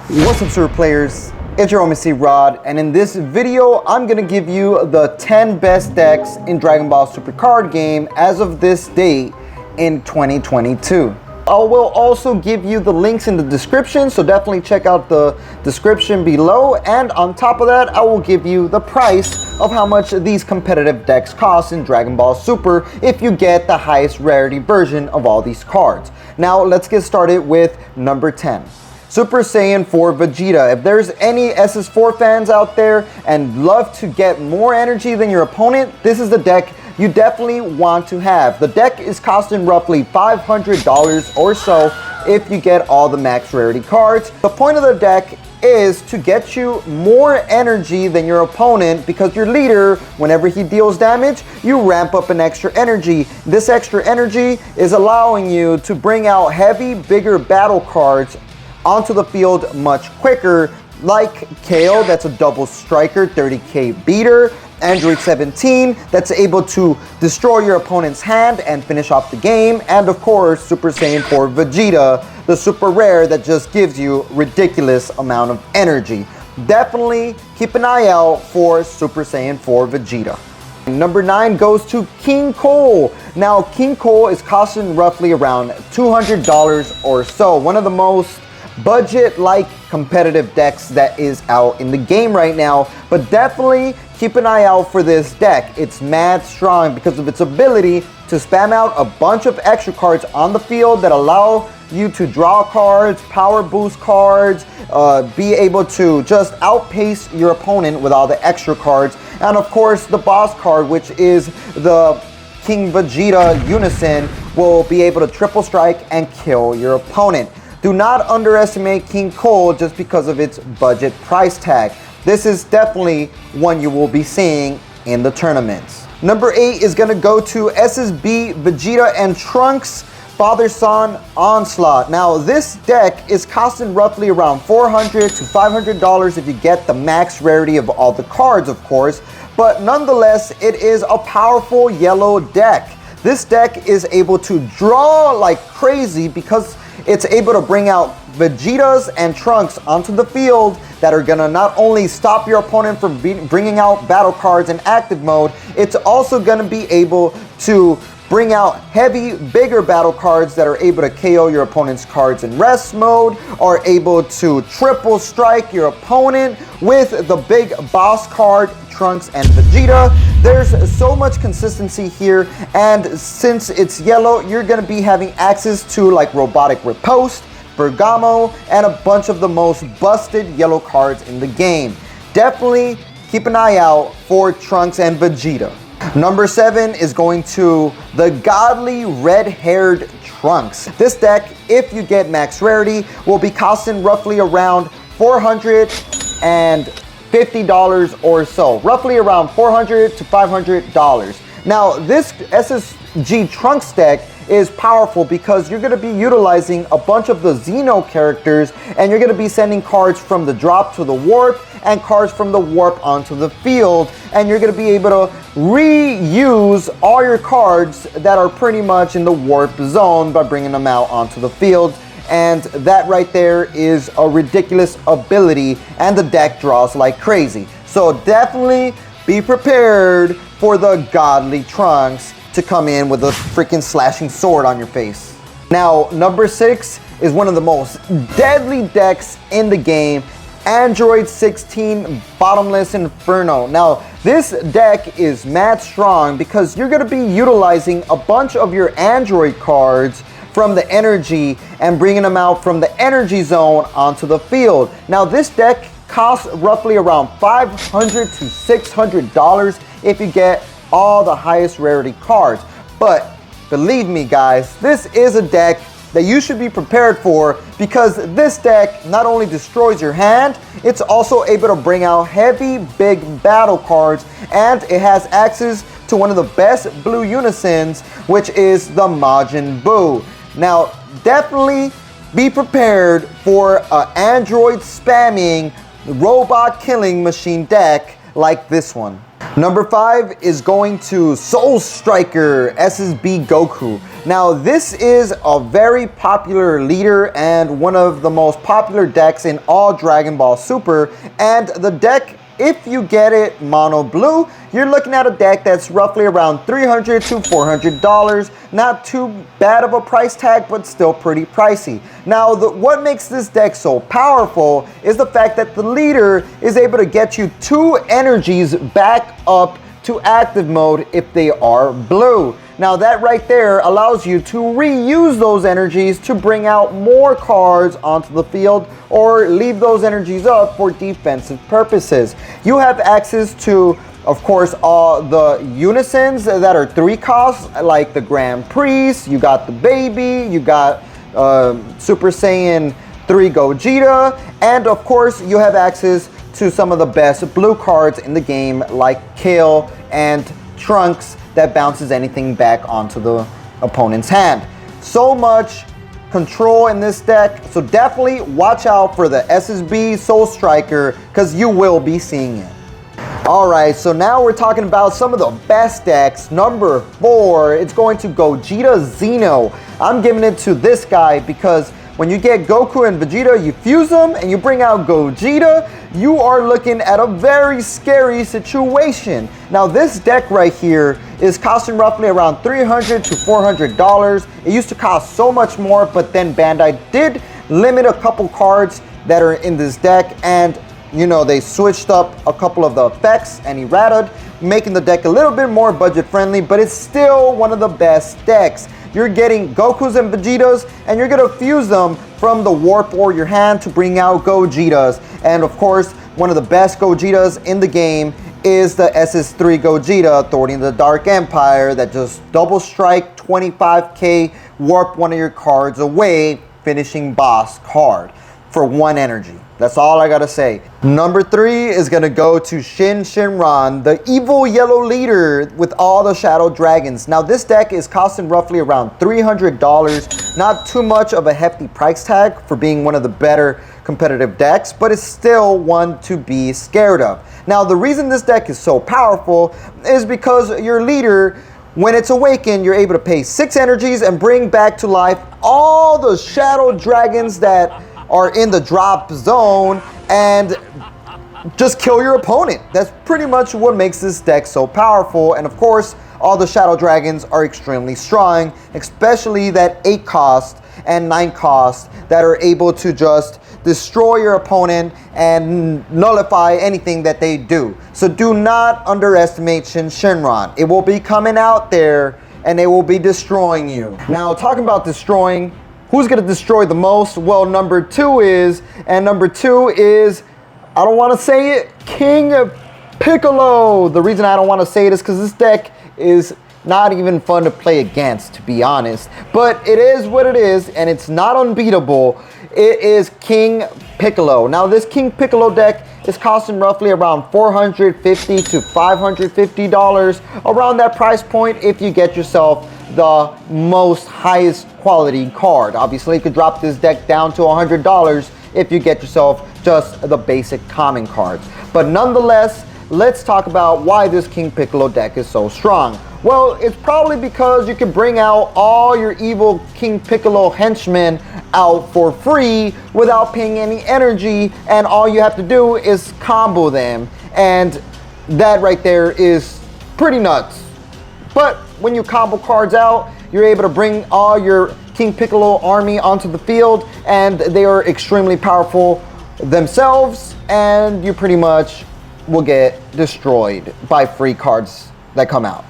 What's up, super players? It's your homie C-Rod, and in this video, I'm gonna give you the 10 best decks in Dragon Ball Super card game as of this date in 2022. I will also give you the links in the description, so definitely check out the description below. And on top of that, I will give you the price of how much these competitive decks cost in Dragon Ball Super if you get the highest rarity version of all these cards. Now, let's get started with number 10. Super Saiyan 4 Vegeta. If there's any SS4 fans out there and love to get more energy than your opponent, this is the deck you definitely want to have. The deck is costing roughly $500 or so if you get all the max rarity cards. The point of the deck is to get you more energy than your opponent, because your leader, whenever he deals damage, you ramp up an extra energy. This extra energy is allowing you to bring out heavy, bigger battle cards onto the field much quicker, like KO, that's a double striker, 30k beater, Android 17, that's able to destroy your opponent's hand and finish off the game, and of course Super Saiyan 4 Vegeta, the super rare that just gives you ridiculous amount of energy. Definitely keep an eye out for Super Saiyan 4 Vegeta. Number 9 goes to King Cole. Now, King Cole is costing roughly around $200 or so. One of the most budget-like competitive decks that is out in the game right now, but definitely keep an eye out for this deck. It's mad strong because of its ability to spam out a bunch of extra cards on the field that allow you to draw cards, power boost cards, be able to just outpace your opponent with all the extra cards, and of course the boss card, which is the King Vegeta Unison, will be able to triple strike and kill your opponent. Do not underestimate King Cole just because of its budget price tag. This is definitely one you will be seeing in the tournaments. Number 8 is going to go to SSB Vegeta and Trunks Father-Son Onslaught. Now, this deck is costing roughly around $400 to $500 if you get the max rarity of all the cards, of course, but nonetheless, it is a powerful yellow deck. This deck is able to draw like crazy because it's able to bring out Vegetas and Trunks onto the field that are gonna not only stop your opponent from bringing out battle cards in active mode, it's also gonna be able to bring out heavy, bigger battle cards that are able to KO your opponent's cards in rest mode, are able to triple strike your opponent with the big boss card, Trunks and Vegeta. There's so much consistency here, and since it's yellow, you're going to be having access to like Robotic Riposte, Bergamo, and a bunch of the most busted yellow cards in the game. Definitely keep an eye out for Trunks and Vegeta. Number 7 is going to the godly red-haired Trunks. This deck, if you get max rarity, will be costing roughly around $450 or so. Roughly around $400 to $500. Now, this SSG Trunks deck is powerful because you're going to be utilizing a bunch of the Xeno characters, and you're going to be sending cards from the drop to the warp and cards from the warp onto the field, and you're going to be able to reuse all your cards that are pretty much in the warp zone by bringing them out onto the field. And that right there is a ridiculous ability, and the deck draws like crazy. So definitely be prepared for the godly Trunks to come in with a freaking slashing sword on your face. Now, number 6 is one of the most deadly decks in the game, Android 16 Bottomless Inferno. Now, this deck is mad strong because you're going to be utilizing a bunch of your Android cards from the energy and bringing them out from the energy zone onto the field. Now, this deck costs roughly around $500 to $600 if you get all the highest rarity cards. But believe me, guys, this is a deck that you should be prepared for, because this deck not only destroys your hand, it's also able to bring out heavy, big battle cards, and it has access to one of the best blue unisons, which is the Majin Buu. Now, definitely be prepared for an Android spamming, robot killing machine deck like this one. Number 5 is going to Soul Striker SSB Goku. Now, this is a very popular leader and one of the most popular decks in all Dragon Ball Super. And the deck, if you get it mono blue, you're looking at a deck that's roughly around $300 to $400. Not too bad of a price tag, but still pretty pricey. Now, what makes this deck so powerful is the fact that the leader is able to get you 2 energies back up to active mode if they are blue. Now that right there allows you to reuse those energies to bring out more cards onto the field or leave those energies up for defensive purposes. You have access to, of course, all the unisons that are 3 costs, like the Grand Priest, you got the Baby, you got Super Saiyan 3 Gogeta, and of course you have access to some of the best blue cards in the game like Kale and Trunks that bounces anything back onto the opponent's hand. So much control in this deck, so definitely watch out for the SSB Soul Striker because you will be seeing it. Alright, so now we're talking about some of the best decks. Number 4, it's going to Gogeta Xeno. I'm giving it to this guy because when you get Goku and Vegeta, you fuse them and you bring out Gogeta, you are looking at a very scary situation. Now this deck right here is costing roughly around $300 to $400. It used to cost so much more, but then Bandai did limit a couple cards that are in this deck, and you know, they switched up a couple of the effects and errata, making the deck a little bit more budget friendly, but it's still one of the best decks. You're getting Gokus and Vegetas, and you're gonna fuse them from the Warp or your hand to bring out Gogetas. And of course, one of the best Gogetas in the game is the SS3 Gogeta, thwarting the Dark Empire, that just double strike 25k, warp one of your cards away, finishing boss card for 1 energy. That's all I gotta say. Number 3 is gonna go to Shin Shinron, the evil yellow leader with all the shadow dragons. Now this deck is costing roughly around $300. Not too much of a hefty price tag for being one of the better competitive decks, but it's still one to be scared of. Now the reason this deck is so powerful is because your leader, when it's awakened, you're able to pay 6 energies and bring back to life all the shadow dragons that are in the drop zone and just kill your opponent. That's pretty much what makes this deck so powerful. And of course, all the shadow dragons are extremely strong, especially that 8 cost and 9 cost that are able to just destroy your opponent and nullify anything that they do. So do not underestimate Shin Shinron. It will be coming out there and they will be destroying you. Now, talking about destroying, who's gonna destroy the most? Well, number 2 is, I don't wanna say it, King Piccolo. The reason I don't wanna say it is because this deck is not even fun to play against, to be honest. But it is what it is, and it's not unbeatable. It is King Piccolo. Now this King Piccolo deck is costing roughly around $450 to $550, around that price point if you get yourself the most highest quality card. Obviously you could drop this deck down to $100 if you get yourself just the basic common cards. But nonetheless, let's talk about why this King Piccolo deck is so strong. Well, it's probably because you can bring out all your evil King Piccolo henchmen out for free without paying any energy, and all you have to do is combo them, and that right there is pretty nuts. But when you combo cards out, you're able to bring all your King Piccolo army onto the field, and they are extremely powerful themselves, and you pretty much will get destroyed by free cards that come out.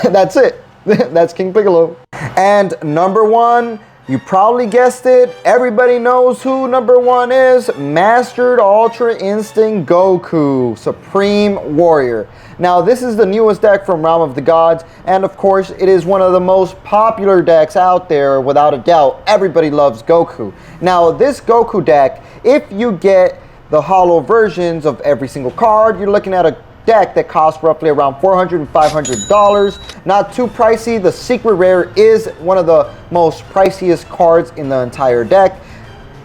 That's it. That's King Piccolo. And number 1, you probably guessed it. Everybody knows who number 1 is. Mastered Ultra Instinct Goku, Supreme Warrior. Now this is the newest deck from Realm of the Gods, and of course it is one of the most popular decks out there without a doubt. Everybody loves Goku. Now this Goku deck, if you get the holo versions of every single card, you're looking at a deck that costs roughly around $400 and $500. Not too pricey. The secret rare is one of the most priciest cards in the entire deck.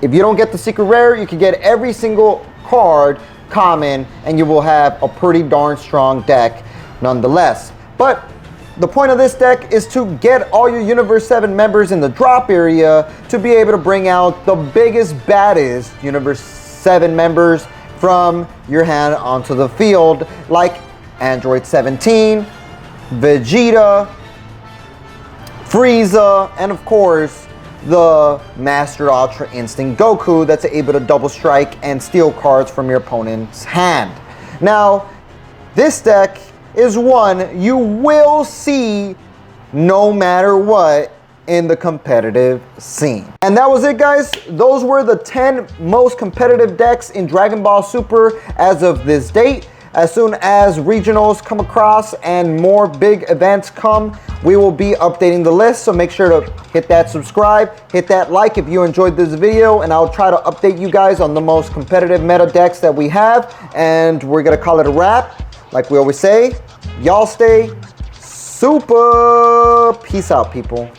If you don't get the secret rare, you can get every single card common, and you will have a pretty darn strong deck nonetheless. But The point of this deck is to get all your Universe 7 members in the drop area to be able to bring out the biggest, baddest Universe 7 members from your hand onto the field, like Android 17, Vegeta, Frieza, and of course, the Master Ultra Instinct Goku that's able to double strike and steal cards from your opponent's hand. Now, this deck is one you will see no matter what in the competitive scene. And that was it, guys. Those were the 10 most competitive decks in Dragon Ball Super as of this date. As soon as regionals come across and more big events come, we will be updating the list. So make sure to hit that subscribe, hit that like if you enjoyed this video, and I'll try to update you guys on the most competitive meta decks that we have. And we're gonna call it a wrap. Like we always say, y'all stay super. Peace out, people.